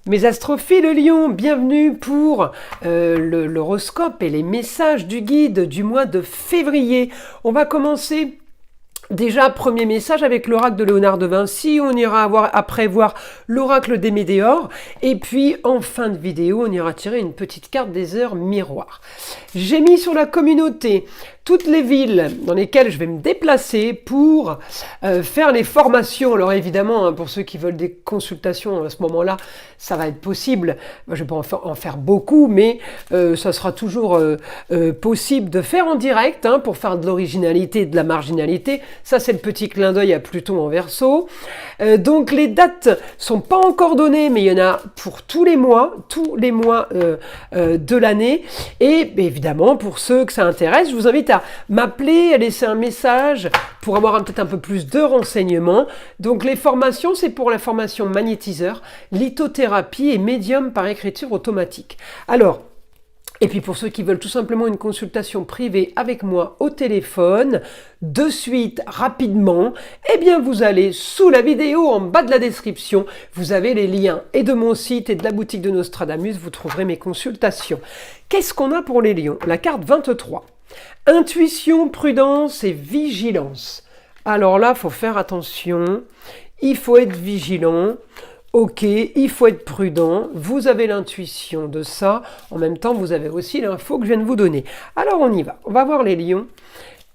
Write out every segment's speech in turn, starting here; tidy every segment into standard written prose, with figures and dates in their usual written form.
Mes astrophiles Lion, bienvenue pour l'horoscope et les messages du guide du mois de février. On va commencer déjà, premier message avec l'oracle de Léonard de Vinci. On ira après voir l'oracle des Météores. Et puis, en fin de vidéo, on ira tirer une petite carte des heures miroirs. J'ai mis sur la communauté toutes les villes dans lesquelles je vais me déplacer pour faire les formations. Alors évidemment, pour ceux qui veulent des consultations à ce moment-là, ça va être possible. Je ne vais pas en faire beaucoup, mais ça sera toujours possible de faire en direct pour faire de l'originalité et de la marginalité. Ça, c'est le petit clin d'œil à Pluton en Verseau. Donc les dates sont pas encore données, mais il y en a pour tous les mois de l'année. Et évidemment, pour ceux que ça intéresse, je vous invite à m'appeler, à laisser un message pour avoir peut-être un peu plus de renseignements. Donc les formations, c'est pour la formation magnétiseur, lithothérapie et médium par écriture automatique. Alors, et puis pour ceux qui veulent tout simplement une consultation privée avec moi au téléphone, de suite, rapidement, eh bien vous allez sous la vidéo, en bas de la description, vous avez les liens et de mon site et de la boutique de Nostradamus, vous trouverez mes consultations. Qu'est-ce qu'on a pour les lions? La carte 23. Intuition, prudence et vigilance. Alors là, il faut faire attention, il faut être vigilant. Ok, il faut être prudent, vous avez l'intuition de ça, en même temps vous avez aussi l'info que je viens de vous donner. Alors on y va, on va voir les lions.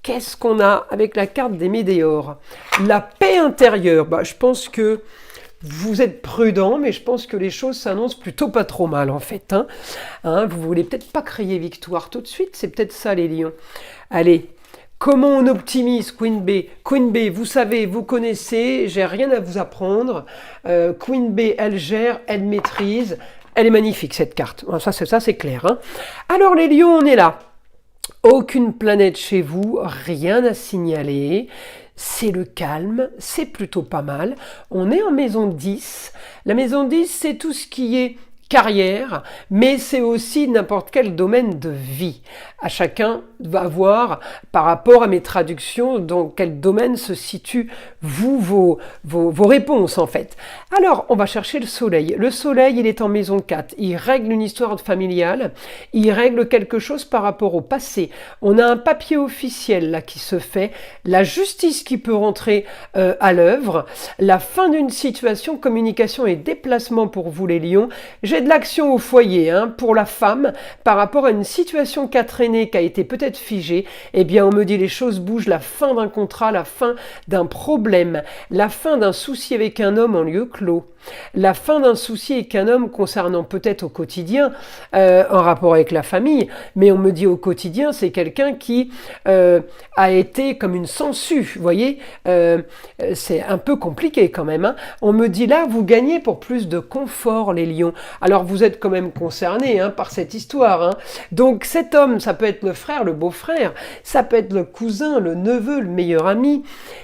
Qu'est-ce qu'on a avec la carte des Météores? La paix intérieure, je pense que vous êtes prudent, mais je pense que les choses s'annoncent plutôt pas trop mal en fait. Vous voulez peut-être pas crier victoire tout de suite, c'est peut-être ça les lions. Allez. Comment on optimise Queen B? Queen B, vous savez, vous connaissez, j'ai rien à vous apprendre. Queen B, elle gère, elle maîtrise. Elle est magnifique cette carte. Ça c'est clair. Alors les lions, on est là. Aucune planète chez vous, rien à signaler. C'est le calme, c'est plutôt pas mal. On est en maison 10. La maison 10, c'est tout ce qui est carrière, mais c'est aussi n'importe quel domaine de vie. À chacun va voir, par rapport à mes traductions, dans quel domaine se situent vos réponses en fait. Alors, on va chercher le soleil. Le soleil, il est en maison 4. Il règle une histoire familiale. Il règle quelque chose par rapport au passé. On a un papier officiel là qui se fait. La justice qui peut rentrer à l'œuvre. La fin d'une situation, communication et déplacement pour vous les lions. J'ai de l'action au foyer pour la femme par rapport à une situation qu'a traînée, qui a été peut-être figée. Eh bien, on me dit les choses bougent, la fin d'un contrat, la fin d'un problème, la fin d'un souci avec un homme en lieu clos, la fin d'un souci avec un homme concernant peut-être au quotidien, en rapport avec la famille, mais on me dit au quotidien, c'est quelqu'un qui a été comme une sangsue, vous voyez, c'est un peu compliqué quand même. On me dit là, vous gagnez pour plus de confort les lions. Alors vous êtes quand même concernés par cette histoire. Donc cet homme, ça peut être le frère, le beau-frère, ça peut être le cousin, le neveu, le meilleur ami.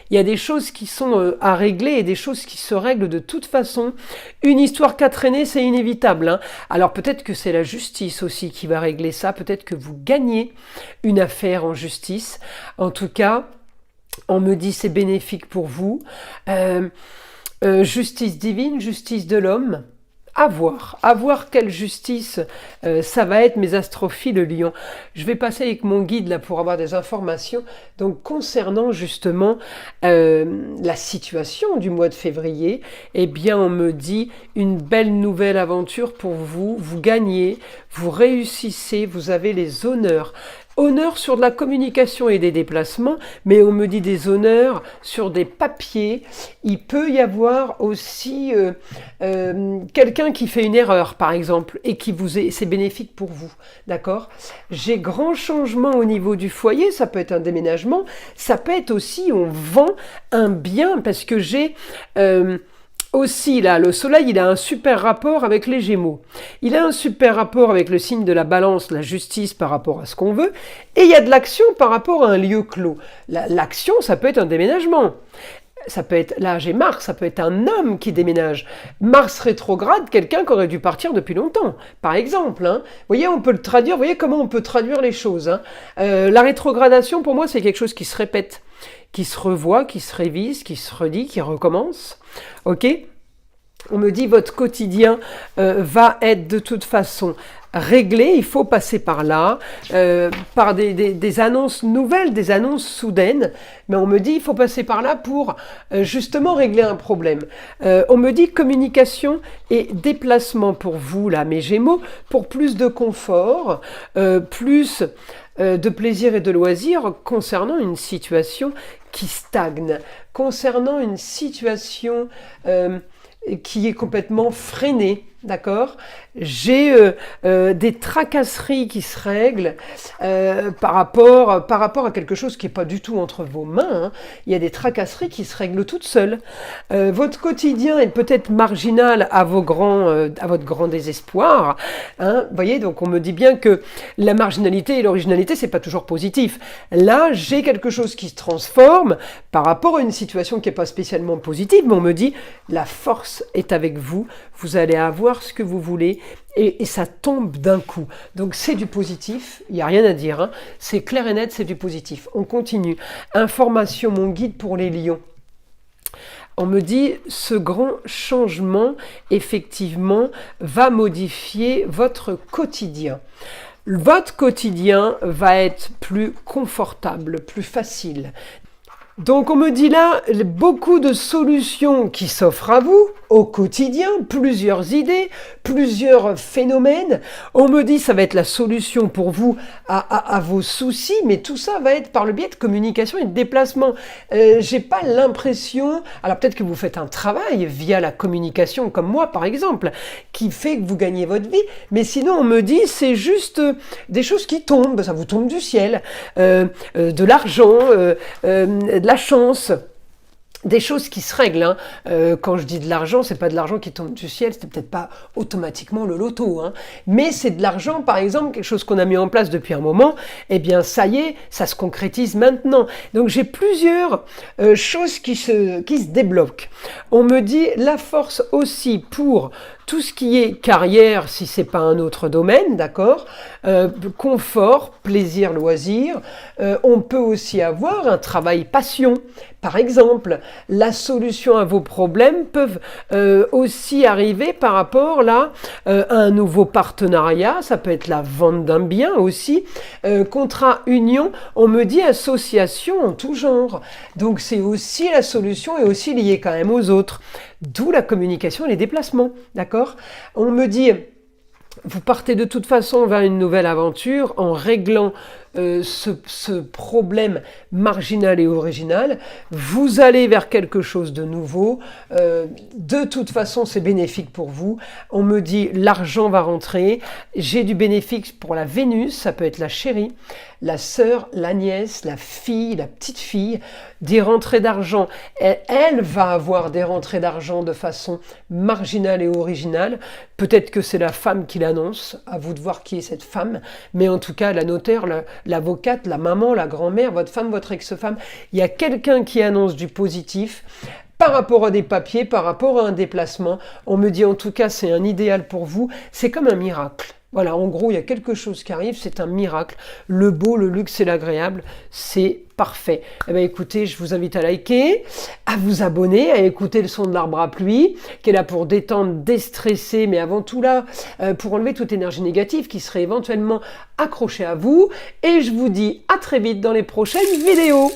Il y a des choses qui sont à régler et des choses qui se règlent de toute façon. Une histoire qu'a traîné, c'est inévitable. Alors peut-être que c'est la justice aussi qui va régler ça. Peut-être que vous gagnez une affaire en justice. En tout cas, on me dit c'est bénéfique pour vous. Justice divine, justice de l'homme. À voir quelle justice ça va être, mes astrophiles lions. Je vais passer avec mon guide là pour avoir des informations. Donc concernant justement la situation du mois de février, eh bien on me dit une belle nouvelle aventure pour vous. Vous gagnez, vous réussissez, vous avez les honneurs. Honneurs sur de la communication et des déplacements, mais on me dit des honneurs sur des papiers. Il peut y avoir aussi quelqu'un qui fait une erreur, par exemple, et c'est bénéfique pour vous, d'accord? J'ai grand changement au niveau du foyer, ça peut être un déménagement, ça peut être aussi on vend un bien, parce que j'ai... aussi, là, le soleil, il a un super rapport avec les Gémeaux. Il a un super rapport avec le signe de la balance, la justice par rapport à ce qu'on veut. Et il y a de l'action par rapport à un lieu clos. L'action, ça peut être un déménagement. Ça peut être, là j'ai Mars, ça peut être un homme qui déménage. Mars rétrograde, quelqu'un qui aurait dû partir depuis longtemps, par exemple. Vous voyez, on peut le traduire, vous voyez comment on peut traduire les choses. La rétrogradation, pour moi, c'est quelque chose qui se répète, qui se revoit, qui se révise, qui se redit, qui recommence. Ok ? On me dit votre quotidien va être de toute façon réglé, il faut passer par là, par des annonces nouvelles, des annonces soudaines, mais on me dit il faut passer par là pour justement régler un problème. On me dit communication et déplacement pour vous, là, mes Gémeaux, pour plus de confort, plus de plaisir et de loisir concernant une situation qui stagne, concernant une situation qui est complètement freinée. D'accord? J'ai des tracasseries qui se règlent par rapport à quelque chose qui n'est pas du tout entre vos mains. Hein. Il y a des tracasseries qui se règlent toutes seules. Votre quotidien est peut-être marginal à votre grand désespoir. Hein. Vous voyez, donc on me dit bien que la marginalité et l'originalité, c'est pas toujours positif. Là, j'ai quelque chose qui se transforme par rapport à une situation qui n'est pas spécialement positive, mais on me dit la force est avec vous. Vous allez avoir ce que vous voulez et ça tombe d'un coup. Donc c'est du positif, il n'y a rien à dire. Hein. C'est clair et net, c'est du positif. On continue. Information, mon guide pour les lions. On me dit, ce grand changement, effectivement, va modifier votre quotidien. Votre quotidien va être plus confortable, plus facile. Donc on me dit là, beaucoup de solutions qui s'offrent à vous au quotidien, plusieurs idées, plusieurs phénomènes. On me dit ça va être la solution pour vous à vos soucis, mais tout ça va être par le biais de communication et de déplacement. J'ai pas l'impression, alors peut-être que vous faites un travail via la communication comme moi par exemple, qui fait que vous gagnez votre vie, mais sinon on me dit c'est juste des choses qui tombent, ça vous tombe du ciel, de l'argent, de la chance. Des choses qui se règlent. Hein. Quand je dis de l'argent, c'est pas de l'argent qui tombe du ciel, c'est peut-être pas automatiquement le loto, hein. Mais c'est de l'argent, par exemple, quelque chose qu'on a mis en place depuis un moment, eh bien ça y est, ça se concrétise maintenant. Donc j'ai plusieurs choses qui se débloquent. On me dit la force aussi pour tout ce qui est carrière, si c'est pas un autre domaine, d'accord, confort, plaisir, loisir. On peut aussi avoir un travail passion. Par exemple, la solution à vos problèmes peuvent aussi arriver par rapport là à un nouveau partenariat. Ça peut être la vente d'un bien aussi. Contrat, union, on me dit association en tout genre. Donc c'est aussi la solution et aussi liée quand même aux autres. D'où la communication et les déplacements, d'accord? On me dit, vous partez de toute façon vers une nouvelle aventure en réglant ce problème marginal et original. Vous allez vers quelque chose de nouveau. De toute façon, c'est bénéfique pour vous. On me dit, l'argent va rentrer. J'ai du bénéfice pour la Vénus, ça peut être la chérie, la sœur, la nièce, la fille, la petite fille, des rentrées d'argent. Elle va avoir des rentrées d'argent de façon marginale et originale. Peut-être que c'est la femme qui l'annonce, à vous de voir qui est cette femme, mais en tout cas, la notaire, l'avocate, la maman, la grand-mère, votre femme, votre ex-femme, il y a quelqu'un qui annonce du positif par rapport à des papiers, par rapport à un déplacement. On me dit en tout cas, c'est un idéal pour vous, c'est comme un miracle. Voilà, en gros, il y a quelque chose qui arrive, c'est un miracle. Le beau, le luxe et l'agréable, c'est parfait. Eh bien, écoutez, je vous invite à liker, à vous abonner, à écouter le son de l'arbre à pluie, qui est là pour détendre, déstresser, mais avant tout là, pour enlever toute énergie négative qui serait éventuellement accrochée à vous. Et je vous dis à très vite dans les prochaines vidéos.